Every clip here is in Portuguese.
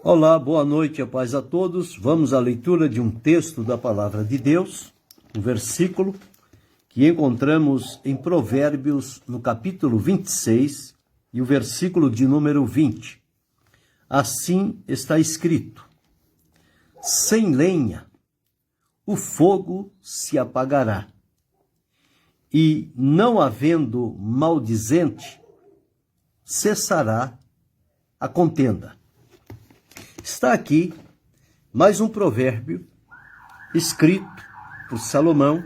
Olá, boa noite, a paz a todos. Vamos à leitura de um texto da Palavra de Deus, um versículo que encontramos em Provérbios, no capítulo 26, e o versículo de número 20. Assim está escrito: sem lenha o fogo se apagará, e não havendo maldizente, cessará a contenda. Está aqui mais um provérbio escrito por Salomão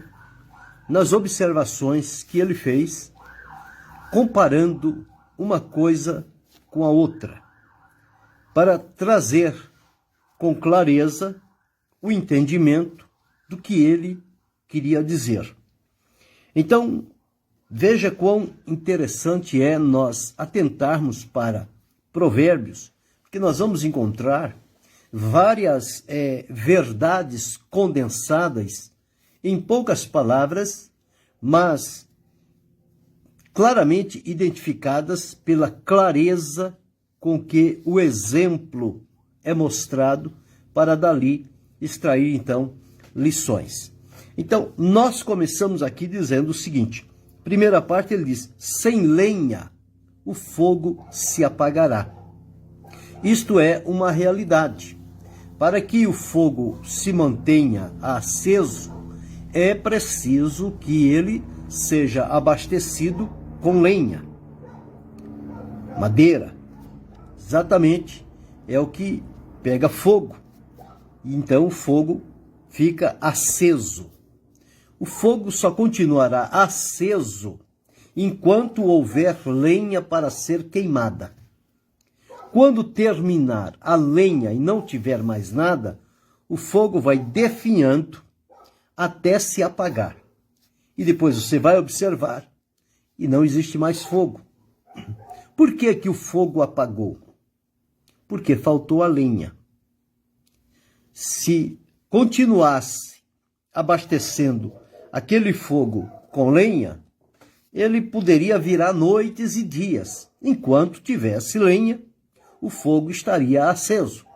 nas observações que ele fez, comparando uma coisa com a outra, para trazer com clareza o entendimento do que ele queria dizer. Então, veja quão interessante é nós atentarmos para Provérbios, porque nós vamos encontrar várias verdades condensadas em poucas palavras, mas claramente identificadas pela clareza com que o exemplo é mostrado para dali extrair, então, lições. Então, nós começamos aqui dizendo o seguinte: primeira parte ele diz, sem lenha o fogo se apagará. Isto é uma realidade. Para que o fogo se mantenha aceso, é preciso que ele seja abastecido com lenha, madeira. Exatamente, é o que pega fogo. Então o fogo fica aceso. O fogo só continuará aceso enquanto houver lenha para ser queimada. Quando terminar a lenha e não tiver mais nada, o fogo vai definhando até se apagar. E depois você vai observar e não existe mais fogo. Por que que o fogo apagou? Porque faltou a lenha. Se continuasse abastecendo aquele fogo com lenha, ele poderia virar noites e dias. Enquanto tivesse lenha, o fogo estaria aceso.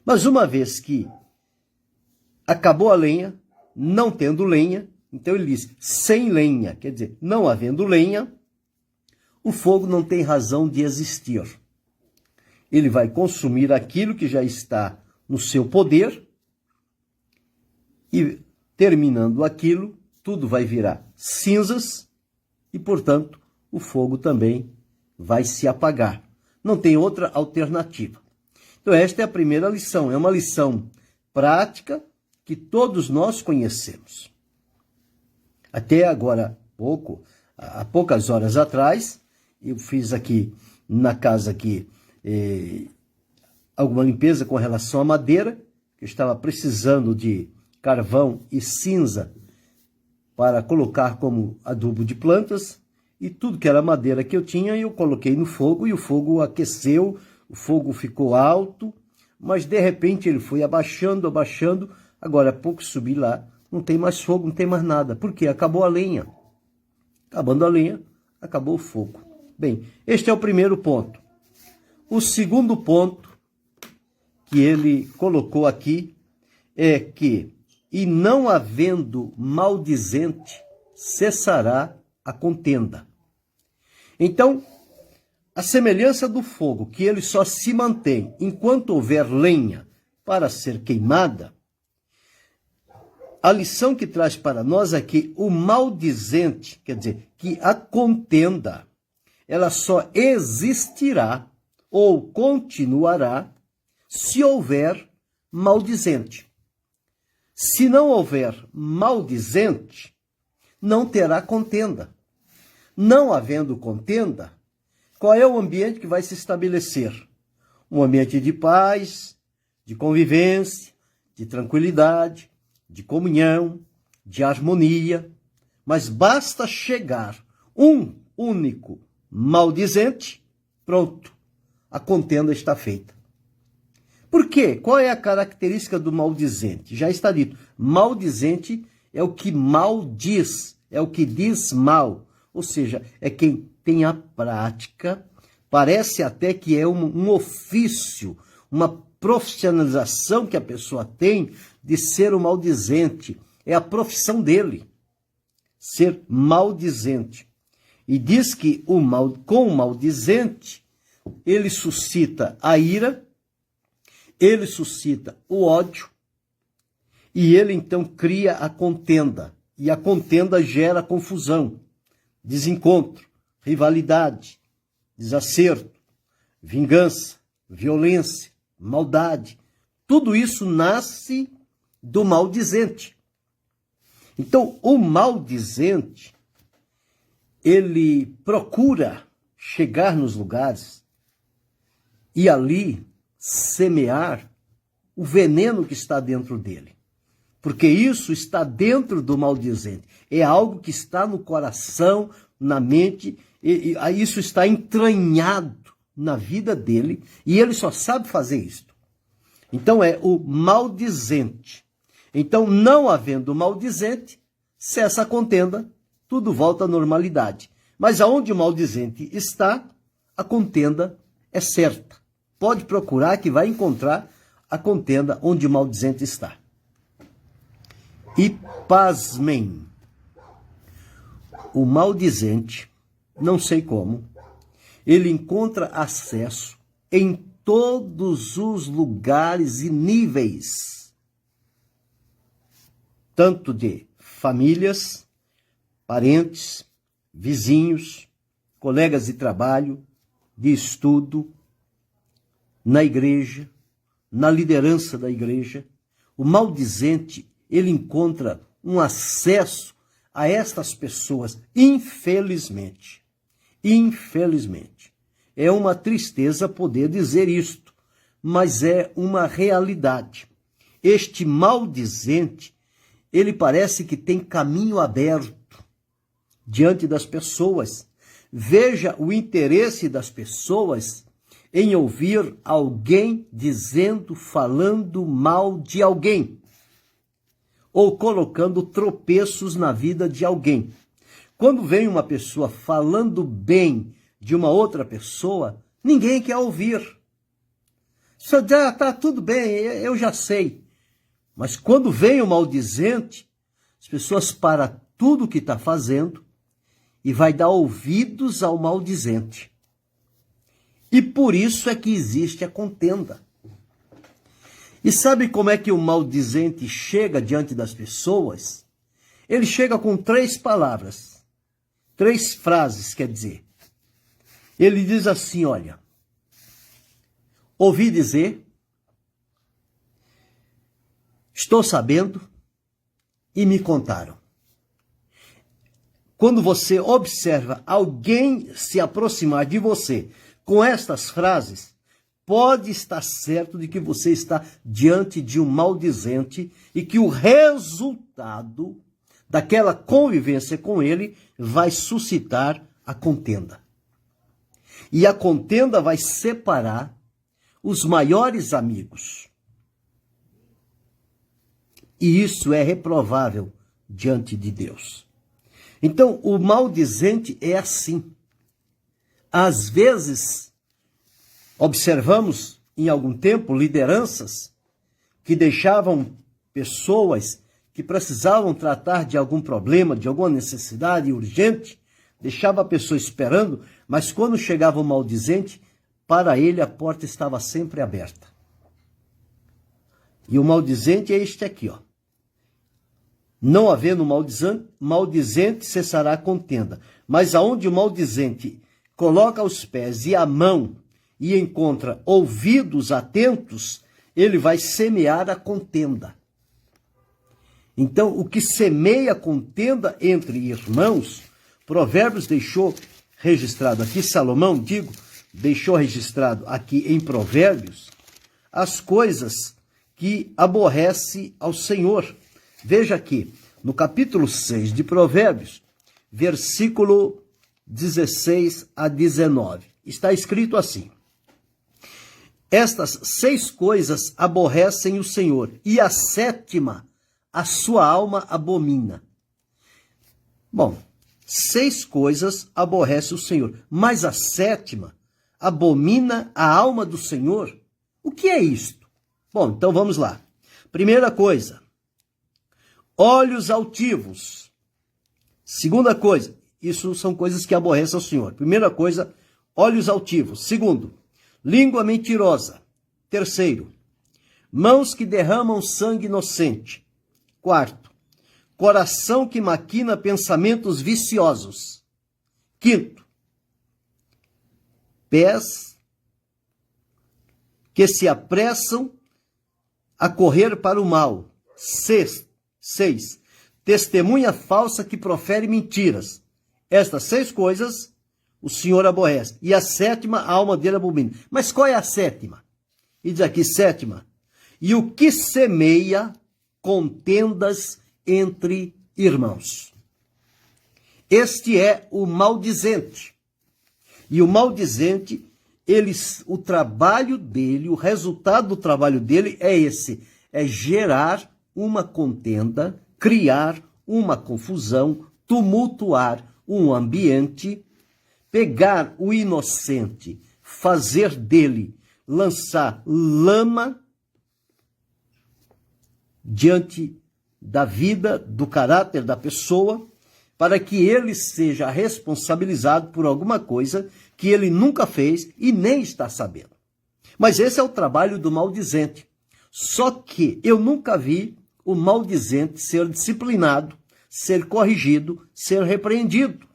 Mas uma vez que acabou a lenha, não tendo lenha, então ele diz, sem lenha, quer dizer, não havendo lenha, o fogo não tem razão de existir. Ele vai consumir aquilo que já está no seu poder e, terminando aquilo, tudo vai virar cinzas e, portanto, o fogo também vai se apagar. Não tem outra alternativa. Então, esta é a primeira lição. É uma lição prática que todos nós conhecemos. Até agora, há poucas horas atrás, eu fiz aqui na casa aqui, alguma limpeza com relação à madeira, que eu estava precisando de carvão e cinza para colocar como adubo de plantas. E tudo que era madeira que eu tinha, eu coloquei no fogo e o fogo aqueceu, o fogo ficou alto, mas de repente ele foi abaixando, abaixando. Agora há pouco subi lá, não tem mais fogo, não tem mais nada. Por quê? Acabou a lenha. Acabando a lenha, acabou o fogo. Bem, este é o primeiro ponto. O segundo ponto que ele colocou aqui é que, e não havendo maldizente, cessará a contenda. Então, a semelhança do fogo, que ele só se mantém enquanto houver lenha para ser queimada, a lição que traz para nós é que o maldizente, quer dizer, que a contenda, ela só existirá ou continuará se houver maldizente. Se não houver maldizente, não terá contenda. Não havendo contenda, qual é o ambiente que vai se estabelecer? Um ambiente de paz, de convivência, de tranquilidade, de comunhão, de harmonia. Mas basta chegar um único maldizente, pronto, a contenda está feita. Por quê? Qual é a característica do maldizente? Já está dito, maldizente é o que mal diz, é o que diz mal. Ou seja, é quem tem a prática, parece até que é um ofício, uma profissionalização que a pessoa tem de ser um maldizente. É a profissão dele, ser maldizente. E diz que com o maldizente, ele suscita a ira, ele suscita o ódio, e ele então cria a contenda. E a contenda gera confusão, desencontro, rivalidade, desacerto, vingança, violência, maldade. Tudo isso nasce do maldizente. Então, o maldizente, ele procura chegar nos lugares e ali semear o veneno que está dentro dele. Porque isso está dentro do maldizente. É algo que está no coração, na mente, e isso está entranhado na vida dele, e ele só sabe fazer isso. Então é o maldizente. Então, não havendo maldizente, cessa a contenda, tudo volta à normalidade. Mas aonde o maldizente está, a contenda é certa. Pode procurar que vai encontrar a contenda onde o maldizente está. E pasmem, o maldizente, não sei como, ele encontra acesso em todos os lugares e níveis, tanto de famílias, parentes, vizinhos, colegas de trabalho, de estudo, na igreja, na liderança da igreja. O maldizente, ele encontra um acesso a estas pessoas, infelizmente. Infelizmente. É uma tristeza poder dizer isto, mas é uma realidade. Este maldizente, ele parece que tem caminho aberto diante das pessoas. Veja o interesse das pessoas em ouvir alguém dizendo, falando mal de alguém, ou colocando tropeços na vida de alguém. Quando vem uma pessoa falando bem de uma outra pessoa, ninguém quer ouvir. Só diz, tá tudo bem, eu já sei. Mas quando vem o maldizente, as pessoas param tudo o que está fazendo e vai dar ouvidos ao maldizente. E por isso é que existe a contenda. E sabe como é que o maldizente chega diante das pessoas? Ele chega com 3 palavras, 3 frases, quer dizer. Ele diz assim, olha, ouvi dizer, estou sabendo e me contaram. Quando você observa alguém se aproximar de você com estas frases, pode estar certo de que você está diante de um maldizente e que o resultado daquela convivência com ele vai suscitar a contenda. E a contenda vai separar os maiores amigos. E isso é reprovável diante de Deus. Então, o maldizente é assim. Às vezes, observamos em algum tempo lideranças que deixavam pessoas que precisavam tratar de algum problema, de alguma necessidade urgente, deixava a pessoa esperando, mas quando chegava o maldizente, para ele a porta estava sempre aberta. E o maldizente é este aqui, ó. Não havendo maldizente, cessará a contenda. Mas aonde o maldizente coloca os pés e a mão e encontra ouvidos atentos, ele vai semear a contenda. Então, o que semeia a contenda entre irmãos, Provérbios deixou registrado aqui, Salomão, deixou registrado aqui em Provérbios, as coisas que aborrece ao Senhor. Veja aqui, no capítulo 6 de Provérbios, versículo 16 a 19, está escrito assim: estas 6 coisas aborrecem o Senhor, e a 7ª a sua alma abomina. Bom, 6 coisas aborrece o Senhor, mas a 7ª abomina a alma do Senhor. O O que é isto? Bom, então vamos lá. Primeira coisa, olhos altivos. Segunda coisa, isso são coisas que aborrecem ao Senhor. Primeira coisa, olhos altivos. Segundo, língua mentirosa. Terceiro, mãos que derramam sangue inocente. Quarto, coração que maquina pensamentos viciosos. Quinto, pés que se apressam a correr para o mal. Seis, testemunha falsa que profere mentiras. Estas 6 coisas o Senhor aborrece. E a sétima, a alma dele abomina. Mas qual é a sétima? E diz aqui, sétima, e o que semeia contendas entre irmãos. Este é o maldizente. E o maldizente, o trabalho dele, o resultado do trabalho dele é esse, é gerar uma contenda, criar uma confusão, tumultuar um ambiente, pegar o inocente, fazer dele, lançar lama diante da vida, do caráter da pessoa, para que ele seja responsabilizado por alguma coisa que ele nunca fez e nem está sabendo. Mas esse é o trabalho do maldizente. Só que eu nunca vi o maldizente ser disciplinado, ser corrigido, ser repreendido.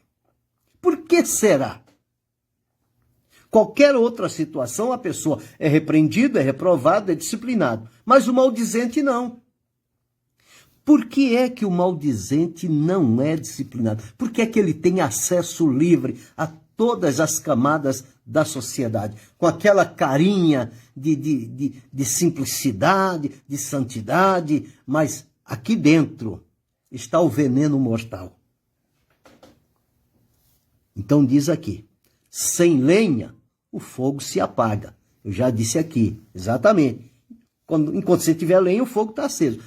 Por que será? Qualquer outra situação, a pessoa é repreendida, é reprovada, é disciplinado. Mas o maldizente não. Por que é que o maldizente não é disciplinado? Por que é que ele tem acesso livre a todas as camadas da sociedade? Com aquela carinha de simplicidade, de santidade, mas aqui dentro está o veneno mortal. Então diz aqui, sem lenha o fogo se apaga. Eu já disse aqui, exatamente. Enquanto você tiver lenha, o fogo está aceso.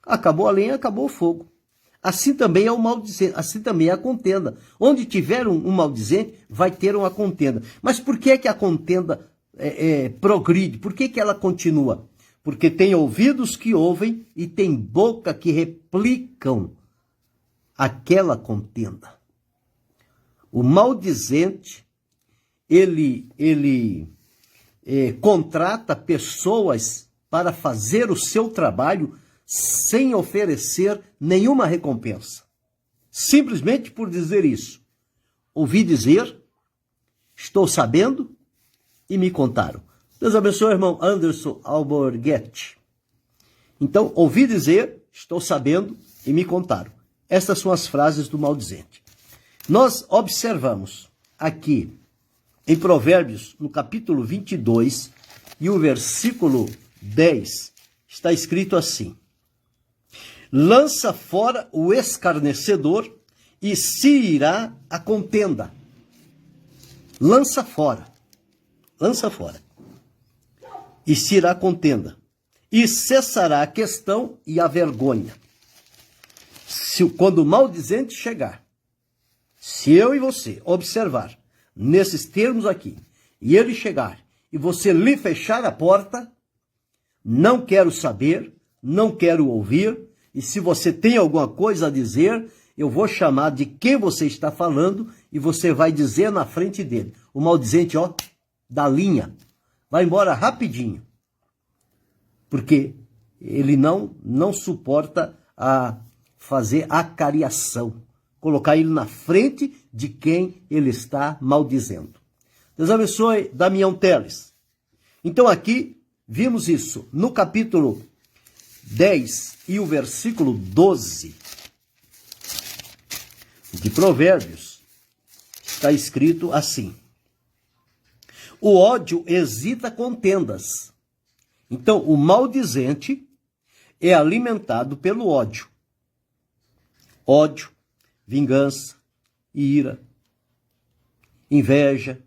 Acabou a lenha, acabou o fogo. Assim também é o maldizente, assim também é a contenda. Onde tiver um maldizente, vai ter uma contenda. Mas por que é que a contenda progride? Por que ela continua? Porque tem ouvidos que ouvem e tem boca que replicam aquela contenda. O maldizente, ele contrata pessoas para fazer o seu trabalho sem oferecer nenhuma recompensa. Simplesmente por dizer isso. Ouvi dizer, estou sabendo e me contaram. Deus abençoe, irmão Anderson Alborguete. Então, ouvi dizer, estou sabendo e me contaram. Estas são as frases do maldizente. Nós observamos aqui em Provérbios, no capítulo 22, e o versículo 10, está escrito assim: lança fora o escarnecedor e se irá a contenda. Lança fora. E se irá a contenda. E cessará a questão e a vergonha. Quando o maldizente chegar, se eu e você observar nesses termos aqui, e ele chegar, e você lhe fechar a porta, não quero saber, não quero ouvir, e se você tem alguma coisa a dizer, eu vou chamar de quem você está falando e você vai dizer na frente dele. O maldizente, dá linha, vai embora rapidinho. Porque ele não suporta a fazer acariação, colocar ele na frente de quem ele está maldizendo. Deus abençoe, Damião Teles. Então aqui vimos isso no capítulo 10 e o versículo 12 de Provérbios, está escrito assim: o ódio excita contendas. Então, o maldizente é alimentado pelo ódio. Ódio, vingança, ira, inveja,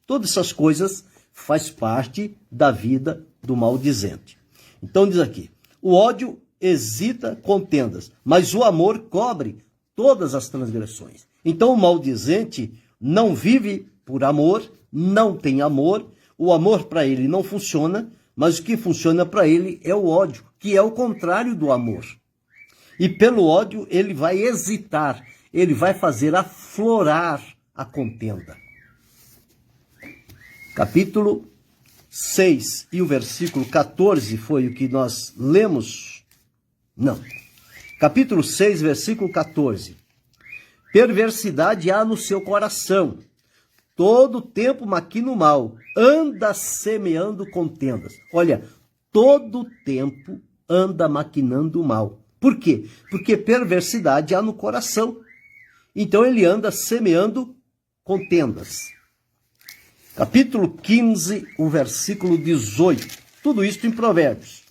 todas essas coisas faz parte da vida do maldizente. Então diz aqui, o ódio excita contendas, mas o amor cobre todas as transgressões. Então o maldizente não vive por amor, não tem amor, o amor para ele não funciona, mas o que funciona para ele é o ódio, que é o contrário do amor. E pelo ódio ele vai hesitar, ele vai fazer aflorar a contenda. Capítulo 6 e o versículo 14 foi o que nós lemos? Não. Capítulo 6, versículo 14. Perversidade há no seu coração, todo tempo maquina o mal, anda semeando contendas. Olha, todo tempo anda maquinando o mal. Por quê? Porque perversidade há no coração. Então ele anda semeando contendas. Capítulo 15, o versículo 18. Tudo isso em Provérbios.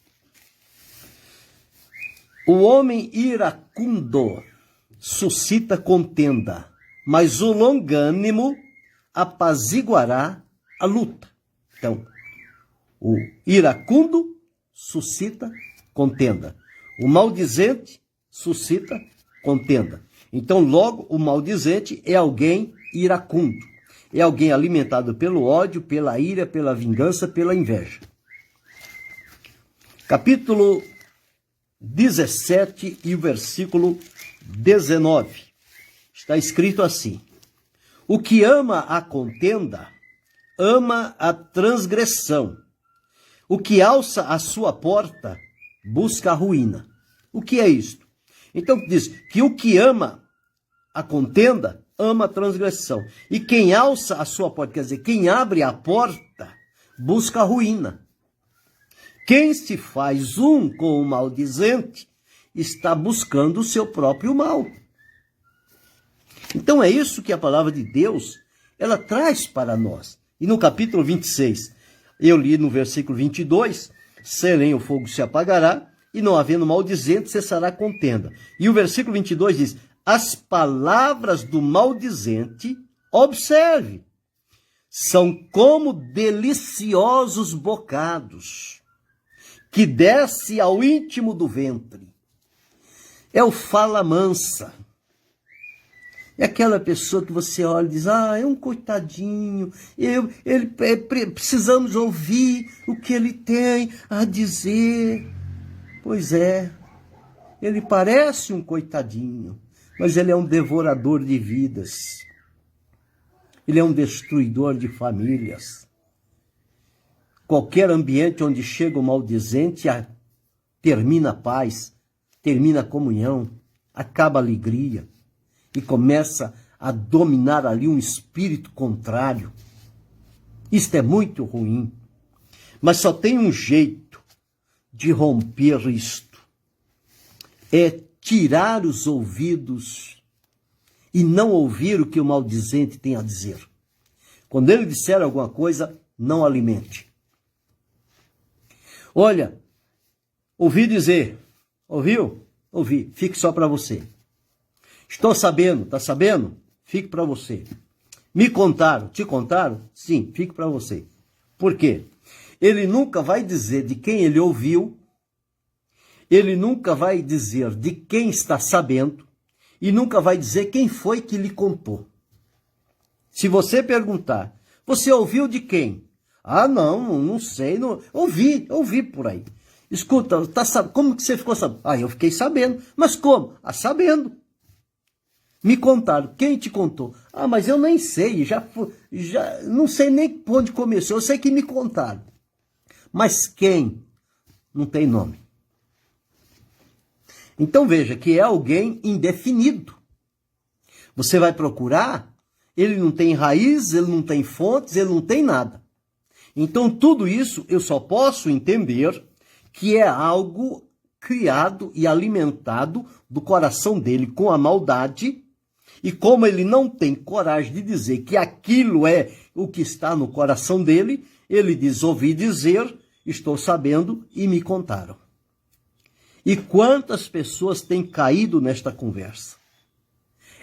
O homem iracundo suscita contenda, mas o longânimo apaziguará a luta. Então, o iracundo suscita contenda. O maldizente suscita contenda. Então, logo, o maldizente é alguém iracundo. É alguém alimentado pelo ódio, pela ira, pela vingança, pela inveja. Capítulo 17 e o versículo 19. Está escrito assim: o que ama a contenda, ama a transgressão. O que alça a sua porta, busca a ruína. O que é isto? Então diz que o que ama a contenda, ama a transgressão. E quem alça a sua porta, quer dizer, quem abre a porta, busca a ruína. Quem se faz um com o maldizente, está buscando o seu próprio mal. Então é isso que a palavra de Deus, ela traz para nós. E no capítulo 26, eu li no versículo 22, serém o fogo se apagará, e não havendo maldizente, cessará a contenda. E o versículo 22 diz, as palavras do maldizente, observe, são como deliciosos bocados, que desce ao íntimo do ventre. É o fala mansa. É aquela pessoa que você olha e diz, é um coitadinho, precisamos ouvir o que ele tem a dizer. Pois é, ele parece um coitadinho, mas ele é um devorador de vidas. Ele é um destruidor de famílias. Qualquer ambiente onde chega o maldizente, termina a paz, termina a comunhão, acaba a alegria. E começa a dominar ali um espírito contrário. Isto é muito ruim. Mas só tem um jeito de romper isto. É tirar os ouvidos e não ouvir o que o maldizente tem a dizer. Quando ele disser alguma coisa, não alimente. Olha, ouvi dizer, ouviu? Ouvi, fique só para você. Estou sabendo, tá sabendo? Fique para você. Me contaram, te contaram? Sim, fique para você. Por quê? Ele nunca vai dizer de quem ele ouviu, ele nunca vai dizer de quem está sabendo, e nunca vai dizer quem foi que lhe contou. Se você perguntar, você ouviu de quem? Não sei, não, ouvi por aí. Escuta, como que você ficou sabendo? Eu fiquei sabendo. Mas como? Sabendo. Me contaram. Quem te contou? Mas eu nem sei, já não sei nem onde começou, eu sei que me contaram. Mas quem? Não tem nome. Então veja que é alguém indefinido. Você vai procurar, ele não tem raiz, ele não tem fontes, ele não tem nada. Então tudo isso eu só posso entender que é algo criado e alimentado do coração dele com a maldade. E como ele não tem coragem de dizer que aquilo é o que está no coração dele, ele diz, ouvi dizer, estou sabendo e me contaram. E quantas pessoas têm caído nesta conversa?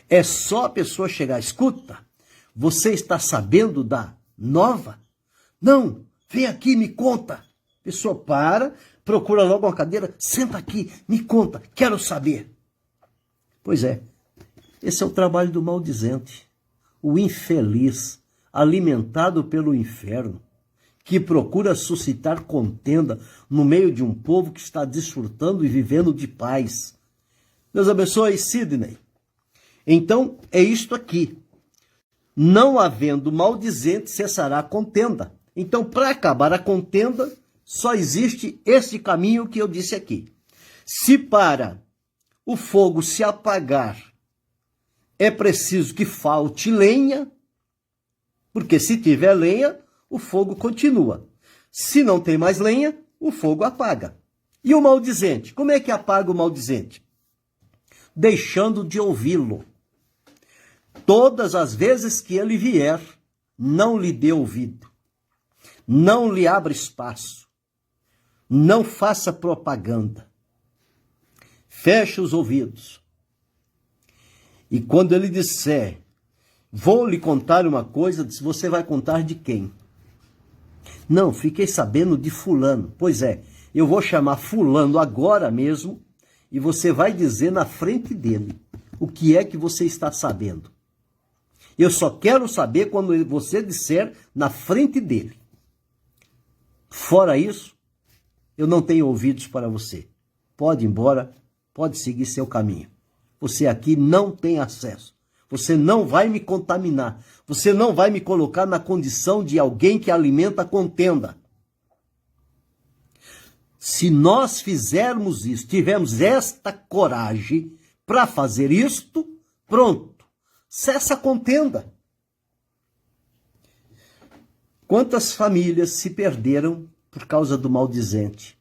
É só a pessoa chegar, escuta, você está sabendo da nova? Não, vem aqui, me conta. A pessoa procura logo uma cadeira, senta aqui, me conta, quero saber. Pois é. Esse é o trabalho do maldizente, o infeliz, alimentado pelo inferno, que procura suscitar contenda no meio de um povo que está desfrutando e vivendo de paz. Deus abençoe, Sidney. Então, é isto aqui. Não havendo maldizente, cessará a contenda. Então, para acabar a contenda, só existe esse caminho que eu disse aqui. Se para o fogo se apagar, é preciso que falte lenha, porque se tiver lenha, o fogo continua. Se não tem mais lenha, o fogo apaga. E o maldizente? Como é que apaga o maldizente? Deixando de ouvi-lo. Todas as vezes que ele vier, não lhe dê ouvido. Não lhe abra espaço. Não faça propaganda. Feche os ouvidos. E quando ele disser, vou lhe contar uma coisa, você vai contar de quem? Não, fiquei sabendo de fulano. Pois é, eu vou chamar fulano agora mesmo e você vai dizer na frente dele o que é que você está sabendo. Eu só quero saber quando você disser na frente dele. Fora isso, eu não tenho ouvidos para você. Pode ir embora, pode seguir seu caminho. Você aqui não tem acesso. Você não vai me contaminar. Você não vai me colocar na condição de alguém que alimenta a contenda. Se nós fizermos isso, tivermos esta coragem para fazer isto, pronto. Cessa a contenda. Quantas famílias se perderam por causa do maldizente?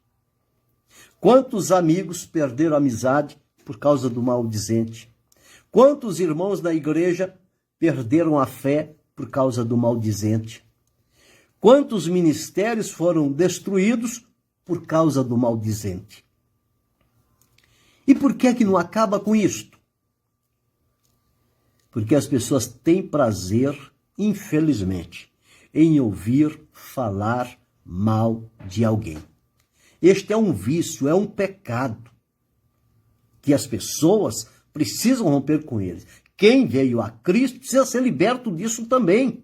Quantos amigos perderam a amizade por causa do maldizente? Quantos irmãos da igreja perderam a fé por causa do maldizente? Quantos ministérios foram destruídos por causa do maldizente? E por que é que não acaba com isto? Porque as pessoas têm prazer, infelizmente, em ouvir falar mal de alguém. Este é um vício, é um pecado que as pessoas precisam romper com ele. Quem veio a Cristo precisa ser liberto disso também.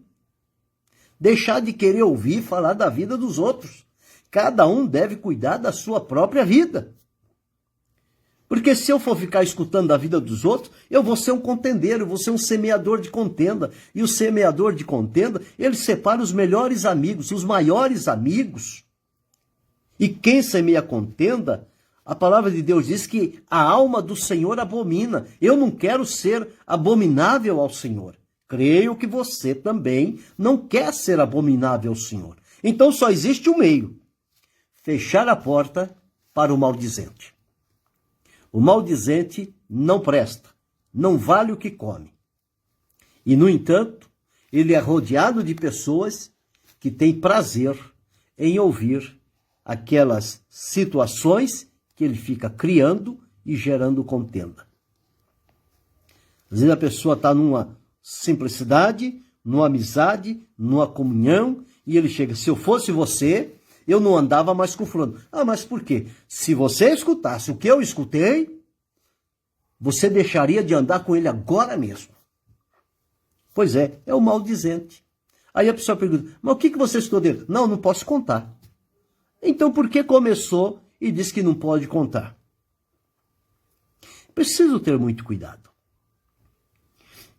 Deixar de querer ouvir falar da vida dos outros. Cada um deve cuidar da sua própria vida. Porque se eu for ficar escutando da vida dos outros, eu vou ser um contendeiro, eu vou ser um semeador de contenda. E o semeador de contenda, ele separa os melhores amigos, os maiores amigos. E quem semeia contenda, a palavra de Deus diz que a alma do Senhor abomina. Eu não quero ser abominável ao Senhor. Creio que você também não quer ser abominável ao Senhor. Então só existe um meio: fechar a porta para o maldizente. O maldizente não presta, não vale o que come. E, no entanto, ele é rodeado de pessoas que têm prazer em ouvir aquelas situações que ele fica criando e gerando contenda. Às vezes a pessoa está numa simplicidade, numa amizade, numa comunhão, e ele chega, se eu fosse você, eu não andava mais com fulano. Ah, mas por quê? Se você escutasse o que eu escutei, você deixaria de andar com ele agora mesmo. Pois é o maldizente. Aí a pessoa pergunta, mas o que você escutou dele? Não, não posso contar. Então por que começou e disse que não pode contar? Preciso ter muito cuidado.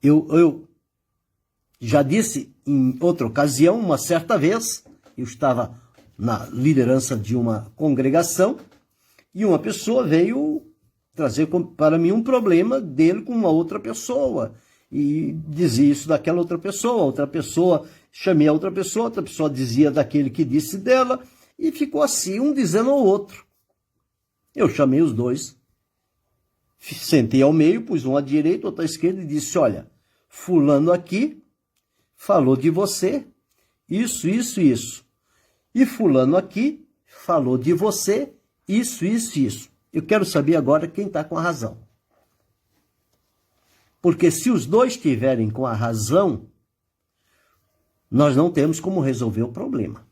Eu já disse em outra ocasião, uma certa vez, eu estava na liderança de uma congregação e uma pessoa veio trazer para mim um problema dele com uma outra pessoa e dizia isso daquela outra pessoa, chamei a outra pessoa dizia daquele que disse dela e ficou assim, um dizendo ao outro. Eu chamei os dois, sentei ao meio, pus um à direita, outro à esquerda e disse, olha, fulano aqui falou de você, isso. E fulano aqui falou de você, isso. Eu quero saber agora quem está com a razão. Porque se os dois estiverem com a razão, nós não temos como resolver o problema.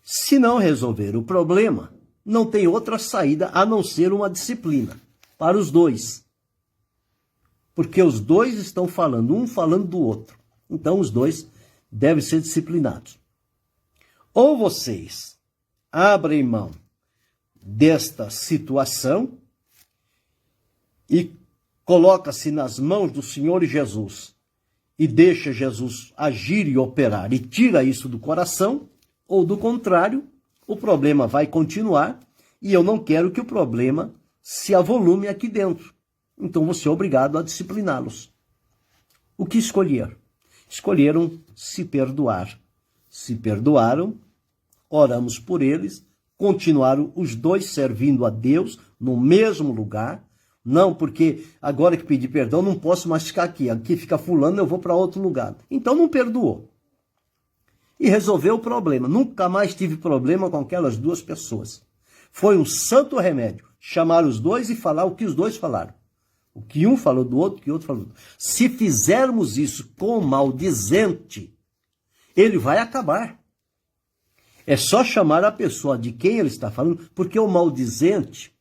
Se não resolver o problema, não tem outra saída a não ser uma disciplina para os dois. Porque os dois estão falando, um falando do outro. Então os dois devem ser disciplinados. Ou vocês abrem mão desta situação e coloca-se nas mãos do Senhor Jesus e deixa Jesus agir e operar e tira isso do coração, ou do contrário, o problema vai continuar e eu não quero que o problema se avolume aqui dentro. Então você é obrigado a discipliná-los. O que escolher? Escolheram se perdoar. Se perdoaram, oramos por eles, continuaram os dois servindo a Deus no mesmo lugar. Não, porque agora que pedi perdão, não posso mais ficar aqui. Aqui fica fulano, eu vou para outro lugar. Então não perdoou. E resolveu o problema. Nunca mais tive problema com aquelas duas pessoas. Foi um santo remédio chamar os dois e falar o que os dois falaram. O que um falou do outro, o que o outro falou do outro. Se fizermos isso com o maldizente, ele vai acabar. É só chamar a pessoa de quem ele está falando, porque o maldizente,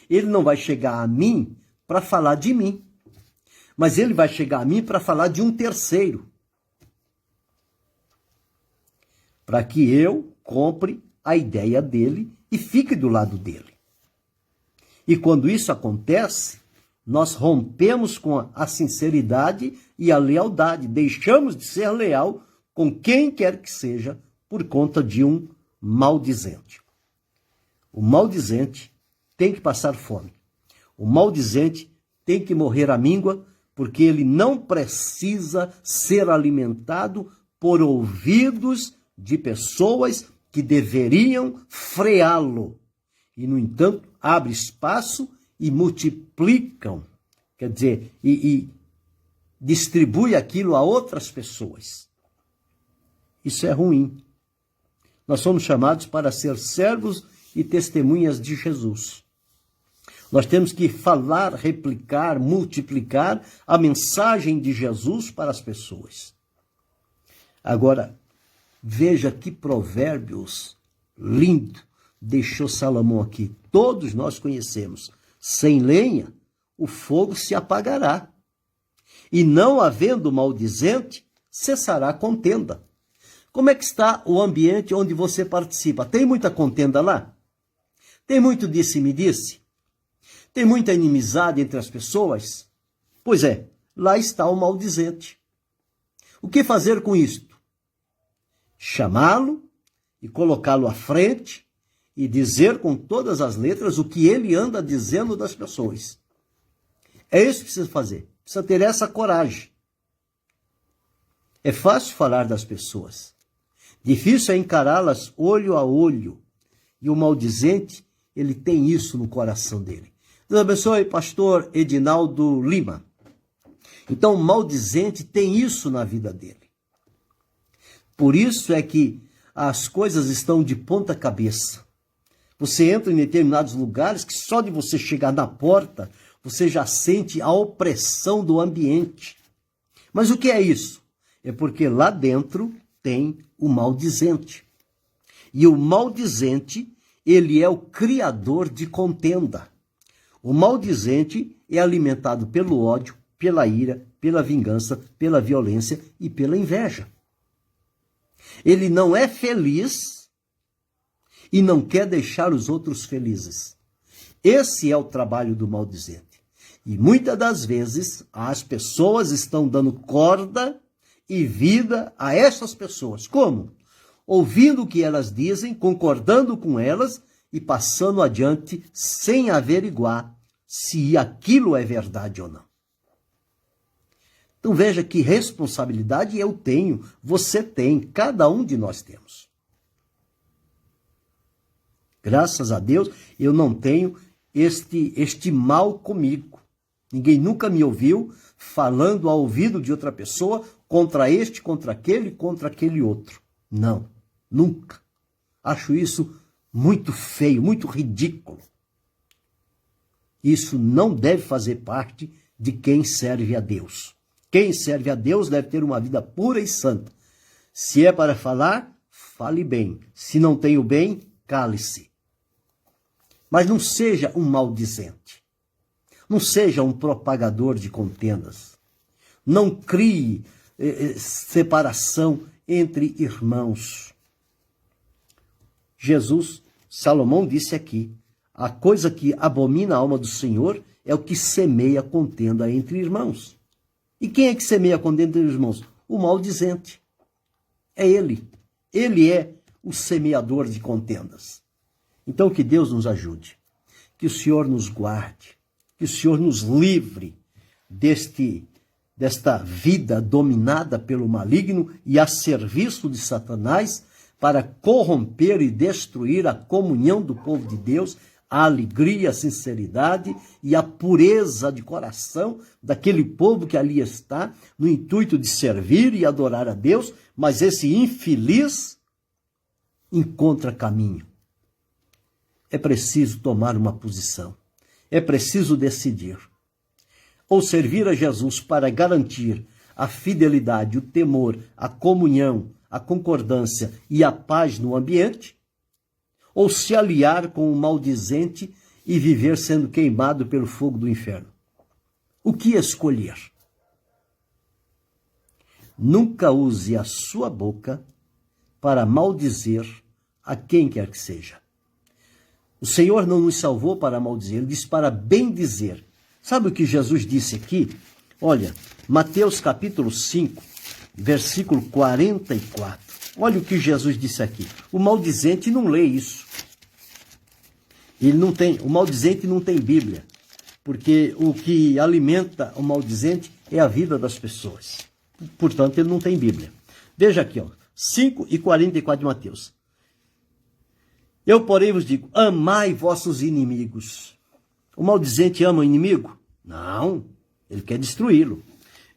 ele não vai chegar a mim para falar de mim, mas ele vai chegar a mim para falar de um terceiro, para que eu compre a ideia dele e fique do lado dele. E quando isso acontece, nós rompemos com a sinceridade e a lealdade, deixamos de ser leal com quem quer que seja por conta de um maldizente. O maldizente tem que passar fome. O maldizente tem que morrer à míngua, porque ele não precisa ser alimentado por ouvidos de pessoas que deveriam freá-lo. E, no entanto, abre espaço e multiplicam, quer dizer, e distribui aquilo a outras pessoas. Isso é ruim. Nós somos chamados para ser servos e testemunhas de Jesus. Nós temos que falar, replicar, multiplicar a mensagem de Jesus para as pessoas. Agora, veja que provérbios lindo deixou Salomão aqui. Todos nós conhecemos. Sem lenha, o fogo se apagará. E não havendo maldizente, cessará a contenda. Como é que está o ambiente onde você participa? Tem muita contenda lá? Tem muito disse-me-disse? Tem muita inimizade entre as pessoas? Pois é, lá está o maldizente. O que fazer com isto? Chamá-lo e colocá-lo à frente e dizer com todas as letras o que ele anda dizendo das pessoas. É isso que precisa fazer. Precisa ter essa coragem. É fácil falar das pessoas. Difícil é encará-las olho a olho. E o maldizente, ele tem isso no coração dele. Deus abençoe, pastor Edinaldo Lima. Então, o maldizente tem isso na vida dele. Por isso é que as coisas estão de ponta cabeça. Você entra em determinados lugares que só de você chegar na porta, você já sente a opressão do ambiente. Mas o que é isso? É porque lá dentro tem o maldizente. E o maldizente, ele é o criador de contenda. O maldizente é alimentado pelo ódio, pela ira, pela vingança, pela violência e pela inveja. Ele não é feliz e não quer deixar os outros felizes. Esse é o trabalho do maldizente. E muitas das vezes as pessoas estão dando corda e vida a essas pessoas. Como? Ouvindo o que elas dizem, concordando com elas e passando adiante sem averiguar se aquilo é verdade ou não. Então veja que responsabilidade eu tenho, você tem, cada um de nós temos. Graças a Deus, eu não tenho este mal comigo. Ninguém nunca me ouviu falando ao ouvido de outra pessoa contra este, contra aquele outro. Não, nunca. Acho isso muito feio, muito ridículo. Isso não deve fazer parte de quem serve a Deus. Quem serve a Deus deve ter uma vida pura e santa. Se é para falar, fale bem. Se não tem o bem, cale-se. Mas não seja um maldizente. Não seja um propagador de contendas. Não crie separação entre irmãos. Salomão disse aqui, a coisa que abomina a alma do Senhor é o que semeia contenda entre irmãos. E quem é que semeia contenda entre irmãos? O maldizente. É ele. Ele é o semeador de contendas. Então que Deus nos ajude, que o Senhor nos guarde, que o Senhor nos livre desta vida dominada pelo maligno e a serviço de Satanás para corromper e destruir a comunhão do povo de Deus, a alegria, a sinceridade e a pureza de coração daquele povo que ali está, no intuito de servir e adorar a Deus, mas esse infeliz encontra caminho. É preciso tomar uma posição, é preciso decidir. Ou servir a Jesus para garantir a fidelidade, o temor, a comunhão, a concordância e a paz no ambiente, ou se aliar com o maldizente e viver sendo queimado pelo fogo do inferno. O que escolher? Nunca use a sua boca para maldizer a quem quer que seja. O Senhor não nos salvou para maldizer, Ele disse para bendizer. Sabe o que Jesus disse aqui? Olha, Mateus capítulo 5, versículo 44. Olha o que Jesus disse aqui. O maldizente não lê isso. O maldizente não tem Bíblia, porque o que alimenta o maldizente é a vida das pessoas. Portanto, ele não tem Bíblia. Veja aqui, 5 e 44 de Mateus. Eu, porém, vos digo, amai vossos inimigos. O maldizente ama o inimigo? Não, ele quer destruí-lo.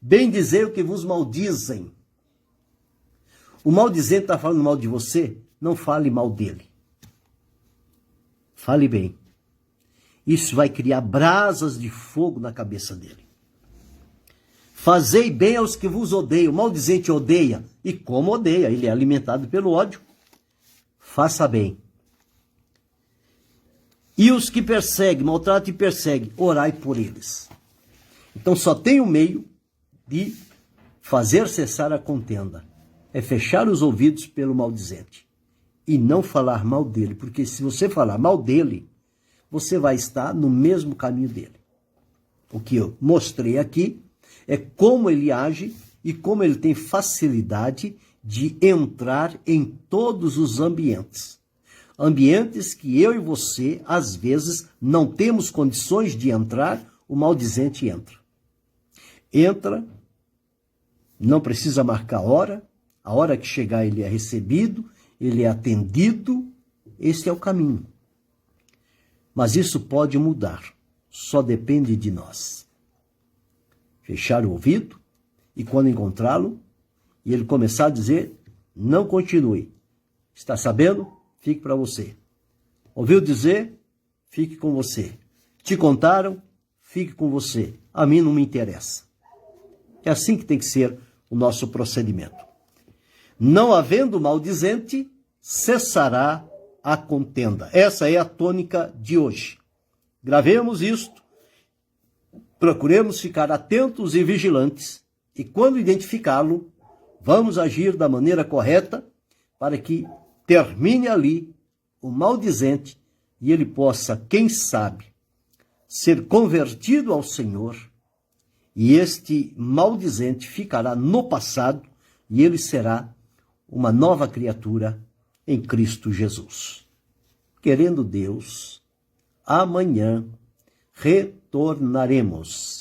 Bendizei o que vos maldizem. O maldizente está falando mal de você? Não fale mal dele. Fale bem. Isso vai criar brasas de fogo na cabeça dele. Fazei bem aos que vos odeiam. O maldizente odeia. E como odeia? Ele é alimentado pelo ódio. Faça bem. E os que perseguem, maltratam e perseguem, orai por eles. Então só tem um meio de fazer cessar a contenda. É fechar os ouvidos pelo maldizente. E não falar mal dele. Porque se você falar mal dele, você vai estar no mesmo caminho dele. O que eu mostrei aqui é como ele age e como ele tem facilidade de entrar em todos os ambientes. Ambientes que eu e você, às vezes, não temos condições de entrar, o maldizente entra. Entra, não precisa marcar a hora que chegar ele é recebido, ele é atendido, esse é o caminho. Mas isso pode mudar, só depende de nós. Fechar o ouvido e quando encontrá-lo, e ele começar a dizer, não continue. Está sabendo? Fique para você. Ouviu dizer? Fique com você. Te contaram? Fique com você. A mim não me interessa. É assim que tem que ser o nosso procedimento. Não havendo maldizente, cessará a contenda. Essa é a tônica de hoje. Gravemos isto, procuremos ficar atentos e vigilantes, e quando identificá-lo, vamos agir da maneira correta para que termine ali o maldizente e ele possa, quem sabe, ser convertido ao Senhor e este maldizente ficará no passado e ele será uma nova criatura em Cristo Jesus. Querendo Deus, amanhã retornaremos.